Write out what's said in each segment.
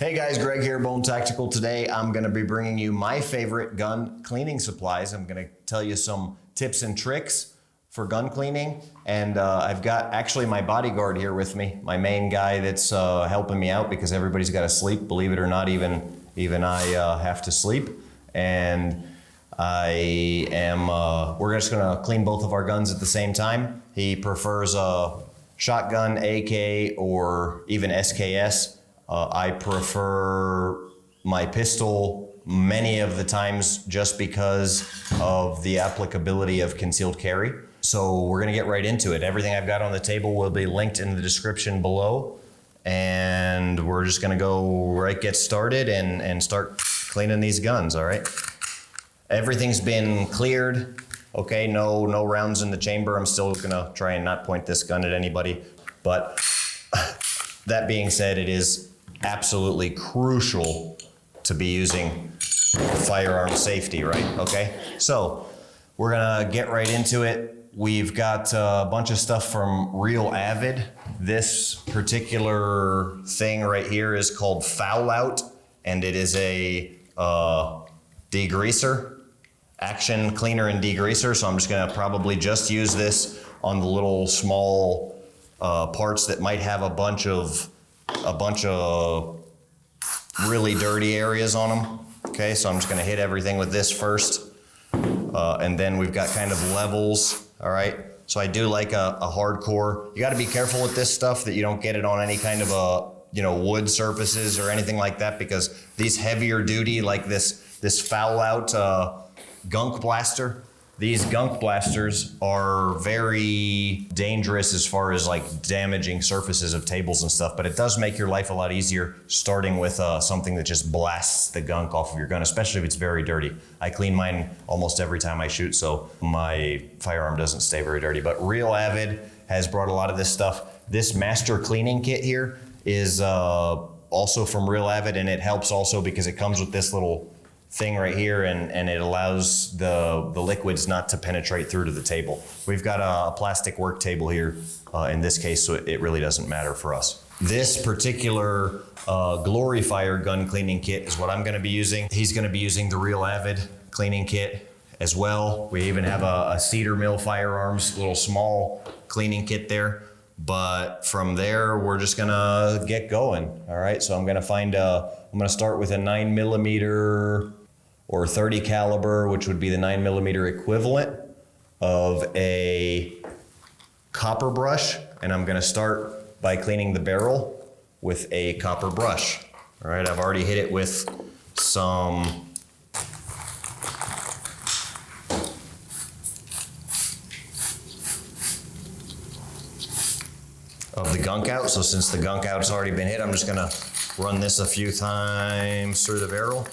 Hey guys, Greg here, Bone Tactical. Today I'm going to be bringing you my favorite gun cleaning supplies. I'm going to tell you some tips and tricks for gun cleaning, and I've got actually my bodyguard here with me, my main guy that's helping me out because everybody's got to sleep. Believe it or not, even I have to sleep, and we're just going to clean both of our guns at the same time. He prefers a shotgun, AK, or even SKS. I prefer my pistol many of the times just because of the applicability of concealed carry. So we're gonna get right into it. Everything I've got on the table will be linked in the description below, and we're just gonna get started and start cleaning these guns, all right? Everything's been cleared, okay? No rounds in the chamber. I'm still gonna try and not point this gun at anybody, but that being said, it is absolutely crucial to be using firearm safety, right? Okay, so we're gonna get right into it. We've got a bunch of stuff from Real Avid. This particular thing right here is called Foul Out, and it is a degreaser, action cleaner and degreaser. So I'm just gonna probably just use this on the little small parts that might have a bunch of really dirty areas on them. Okay, so I'm just gonna hit everything with this first. And then we've got kind of levels, all right? So I do like a hardcore. You gotta be careful with this stuff that you don't get it on any kind of wood surfaces or anything like that, because these heavier duty, like this Foul Out gunk blaster, these gunk blasters are very dangerous as far as like damaging surfaces of tables and stuff, but it does make your life a lot easier starting with something that just blasts the gunk off of your gun, especially if it's very dirty. I clean mine almost every time I shoot, so my firearm doesn't stay very dirty. But Real Avid has brought a lot of this stuff. This master cleaning kit here is also from Real Avid, and it helps also because it comes with this little thing right here, and it allows the liquids not to penetrate through to the table. We've got a plastic work table here in this case, so it really doesn't matter for us. This particular Glory Fire gun cleaning kit is what I'm gonna be using. He's gonna be using the Real Avid cleaning kit as well. We even have a Cedar Mill Firearms little small cleaning kit there. But from there, we're just gonna get going. All right, so I'm gonna start with a 9mm or 30 caliber, which would be the 9mm equivalent of a copper brush. And I'm gonna start by cleaning the barrel with a copper brush. All right, I've already hit it with some of the gunk out. So since the gunk out's already been hit, I'm just gonna run this a few times through the barrel.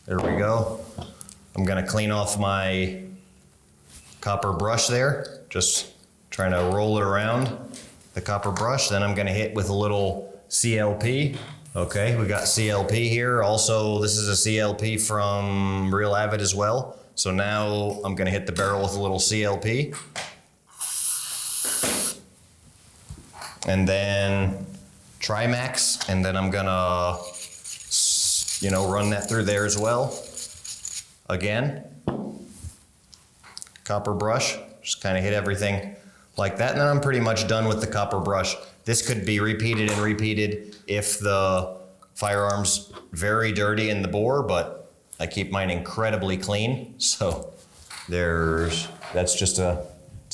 There we go. I'm gonna clean off my copper brush there, just trying to roll it around the copper brush. Then I'm gonna hit with a little CLP. Okay, we got CLP here. Also, this is a CLP from Real Avid as well. So now I'm gonna hit the barrel with a little CLP. And then Trimax, and then I'm gonna, run that through there as well. Again, copper brush, just kind of hit everything like that, and then I'm pretty much done with the copper brush. This could be repeated and repeated if the firearm's very dirty in the bore, but I keep mine incredibly clean, so it's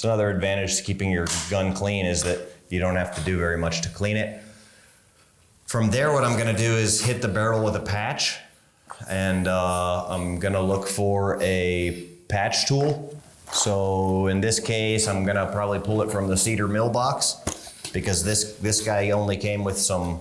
another advantage to keeping your gun clean, is that you don't have to do very much to clean it. From there, what I'm gonna do is hit the barrel with a patch, and I'm gonna look for a patch tool. So in this case, I'm gonna probably pull it from the Cedar Mill box, because this guy only came with some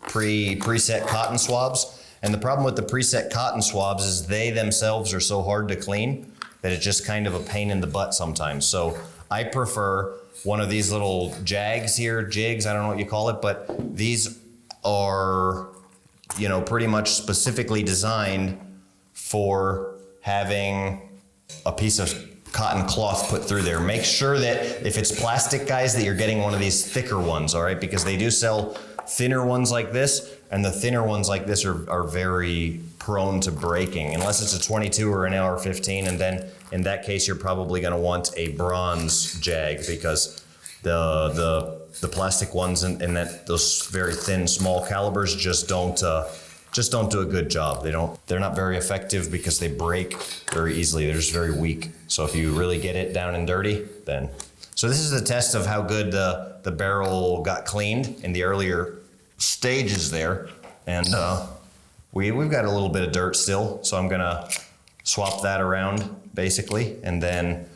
preset cotton swabs. And the problem with the preset cotton swabs is they themselves are so hard to clean that it's just kind of a pain in the butt sometimes. So I prefer one of these little jigs, I don't know what you call it, but these are, pretty much specifically designed for having a piece of cotton cloth put through there. Make sure that if it's plastic, guys, that you're getting one of these thicker ones, all right? Because they do sell thinner ones like this, and the thinner ones like this are very prone to breaking, unless it's a 22 or an AR-15, and then in that case, you're probably gonna want a bronze jag, because the plastic ones and those very thin, small calibers just don't do a good job. They're not very effective because they break very easily. They're just very weak. So if you really get it down and dirty, then. So this is a test of how good the barrel got cleaned in the earlier stages there. And we've got a little bit of dirt still. So I'm gonna swap that around basically, and then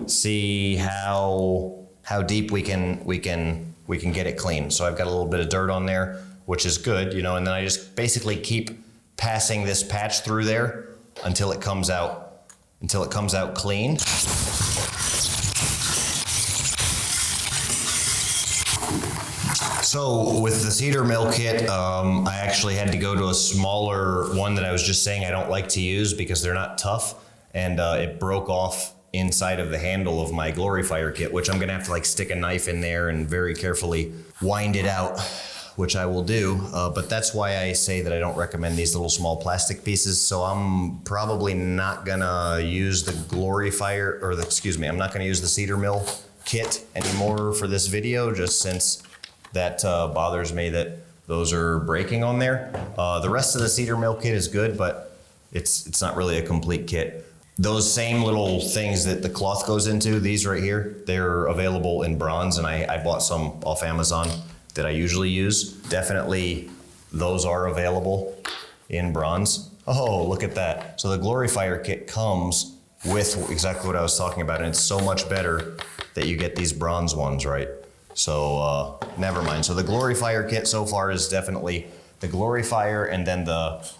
see how deep we can get it clean. So I've got a little bit of dirt on there, which is good, you know, and then I just basically keep passing this patch through there until it comes out clean. So with the cedar mill kit, I actually had to go to a smaller one that I was just saying I don't like to use because they're not tough, and it broke off inside of the handle of my Glorifier kit, which I'm gonna have to like stick a knife in there and very carefully wind it out, which I will do, but that's why I say that I don't recommend these little small plastic pieces. So I'm probably not gonna use the Glorifier, or I'm not gonna use the cedar mill kit anymore for this video, just since that bothers me that those are breaking on there. The rest of the cedar mill kit is good, but it's not really a complete kit. Those same little things that the cloth goes into, these right here, they're available in bronze, and I bought some off Amazon that I usually use. Definitely those are available in bronze. Oh, look at that. So the Glorifier kit comes with exactly what I was talking about, and it's so much better that you get these bronze ones, right? So never mind. So the Glorifier kit so far is definitely the Glorifier, and then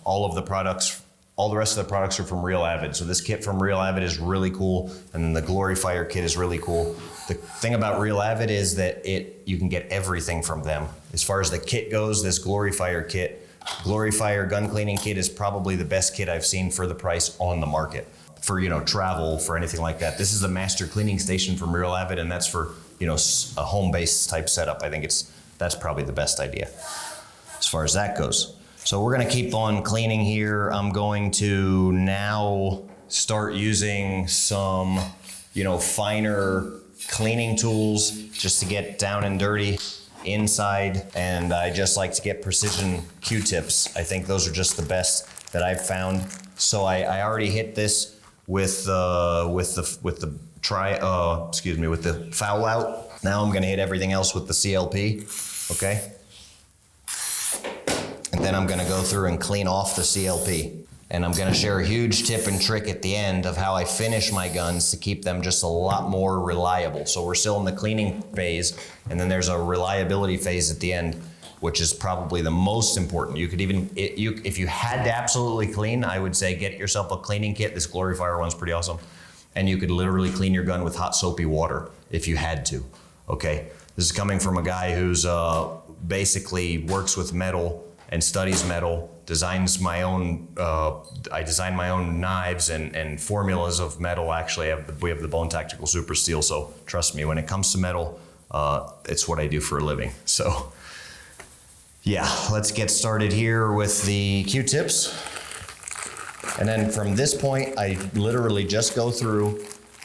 all the rest of the products are from Real Avid. So this kit from Real Avid is really cool, and then the Glorifier kit is really cool. The thing about Real Avid is that you can get everything from them. As far as the kit goes, this Glorifier gun cleaning kit is probably the best kit I've seen for the price on the market. For, you know, travel, for anything like that. This is the master cleaning station from Real Avid, and that's for, you know, a home-based type setup. I think that's probably the best idea as far as that goes. So we're gonna keep on cleaning here. I'm going to now start using some, you know, finer cleaning tools just to get down and dirty inside. And I just like to get precision Q-tips. I think those are just the best that I've found. So I already hit this with the foul out. Now I'm gonna hit everything else with the CLP, okay? And then I'm gonna go through and clean off the CLP. And I'm gonna share a huge tip and trick at the end of how I finish my guns to keep them just a lot more reliable. So we're still in the cleaning phase, and then there's a reliability phase at the end, which is probably the most important. You could even, if you had to absolutely clean, I would say get yourself a cleaning kit. This Glorifier one's pretty awesome. And you could literally clean your gun with hot soapy water if you had to, okay? This is coming from a guy who's basically works with metal and studies metal, designs my own, I design my own knives and formulas of metal. Actually, we have the Bone Tactical Super Steel, so trust me, when it comes to metal, it's what I do for a living. So yeah, let's get started here with the Q-tips. And then from this point, I literally just go through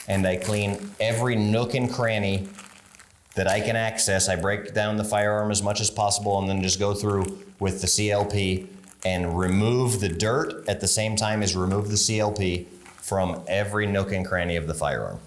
and I clean every nook and cranny that I can access. I break down the firearm as much as possible and then just go through with the CLP and remove the dirt at the same time as remove the CLP from every nook and cranny of the firearm.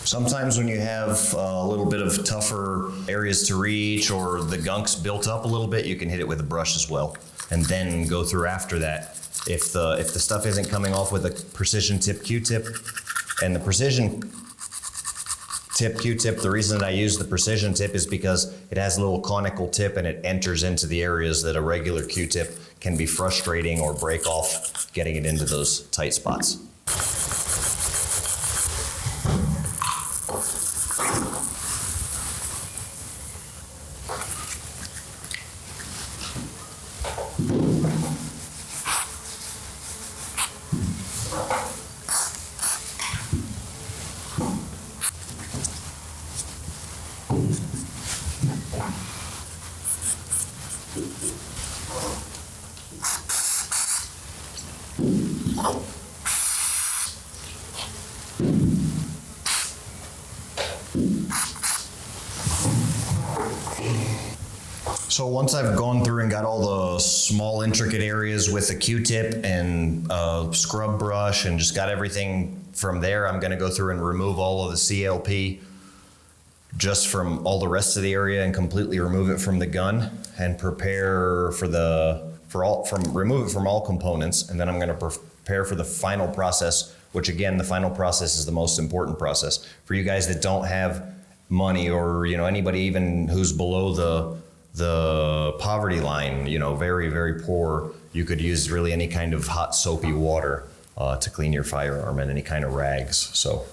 Sometimes when you have a little bit of tougher areas to reach or the gunk's built up a little bit, you can hit it with a brush as well and then go through after that. If the stuff isn't coming off with a precision tip Q-tip, and the precision Q-tip. The reason that I use the precision tip is because it has a little conical tip and it enters into the areas that a regular Q-tip can be frustrating or break off getting it into those tight spots. So once I've gone through and got all the small intricate areas with a Q-tip and a scrub brush and just got everything from there, I'm gonna go through and remove all of the CLP just from all the rest of the area and completely remove it from the gun and prepare remove it from all components. And then I'm gonna prepare for the final process, which again, the final process is the most important process. For you guys that don't have money, or anybody even who's below the poverty line, very, very poor, you could use really any kind of hot soapy water to clean your firearm and any kind of rags. So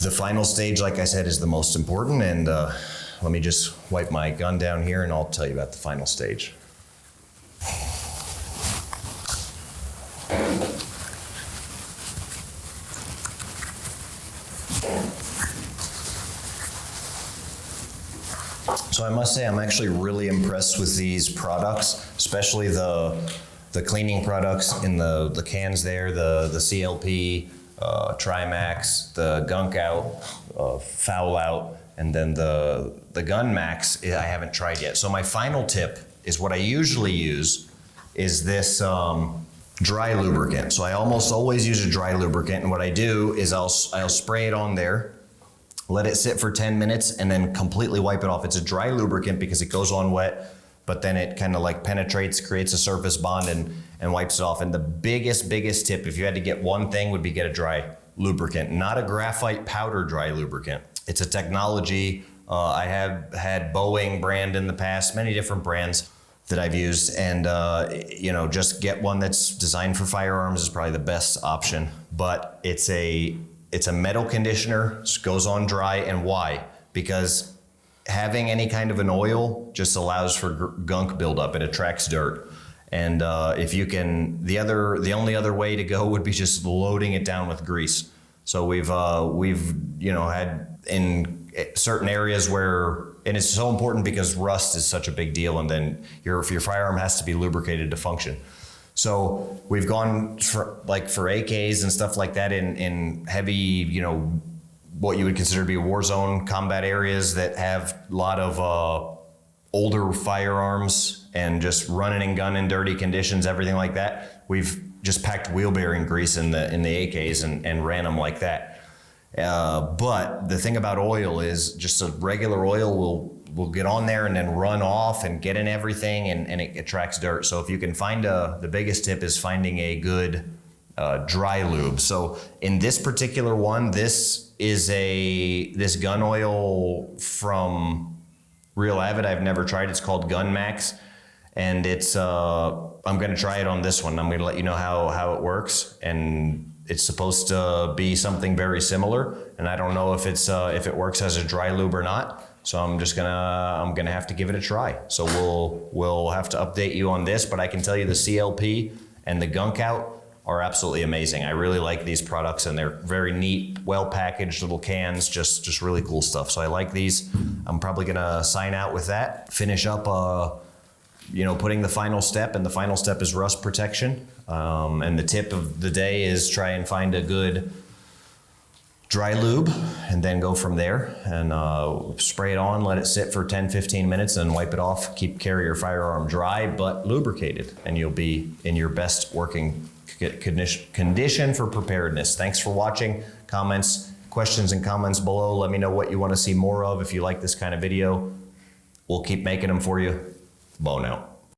the final stage, like I said, is the most important. And let me just wipe my gun down here and I'll tell you about the final stage. So I must say I'm actually really impressed with these products, especially the cleaning products in the cans there, the CLP, Trimax, the Gunk Out, Foul Out, and then the Gun Max I haven't tried yet. So my final tip is what I usually use is this dry lubricant. So I almost always use a dry lubricant, and what I do is I'll spray it on there, let it sit for 10 minutes, and then completely wipe it off. It's a dry lubricant because it goes on wet, but then it kind of like penetrates, creates a surface bond, and wipes it off. And the biggest tip, if you had to get one thing, would be get a dry lubricant, not a graphite powder dry lubricant. It's a technology. I have had Boeing brand in the past, many different brands that I've used, and just get one that's designed for firearms is probably the best option. But it's a metal conditioner, goes on dry. And why? Because having any kind of an oil just allows for gunk buildup. It attracts dirt. And if you can, the only other way to go would be just loading it down with grease. So we've had in certain areas where, and it's so important because rust is such a big deal, and then your firearm has to be lubricated to function. So we've gone for AKs and stuff like that in heavy, what you would consider to be war zone combat areas that have a lot of older firearms and just running and gunning, dirty conditions, everything like that. We've just packed wheel bearing grease in the AKs and ran them like that. But the thing about oil is just a regular oil will get on there and then run off and get in everything, and it attracts dirt. So if you can find the biggest tip is finding a good dry lube. So in this particular one, this is this gun oil from Real Avid. I've never tried. It's called Gun Max, and it's I'm going to try it on this one. I'm going to let you know how it works, and it's supposed to be something very similar. And I don't know if it works as a dry lube or not. So I'm gonna have to give it a try. So we'll have to update you on this, but I can tell you the CLP and the Gunk Out are absolutely amazing. I really like these products, and they're very neat, well packaged little cans, just really cool stuff. So I like these. I'm probably gonna sign out with that. Finish up putting the final step, and the final step is rust protection. And the tip of the day is try and find a good dry lube, and then go from there and spray it on, let it sit for 10-15 minutes, and wipe it off. Carry your firearm dry but lubricated, and you'll be in your best working condition for preparedness. Thanks for watching. Questions and comments below. Let me know what you want to see more of. If you like this kind of video, we'll keep making them for you. Bo now.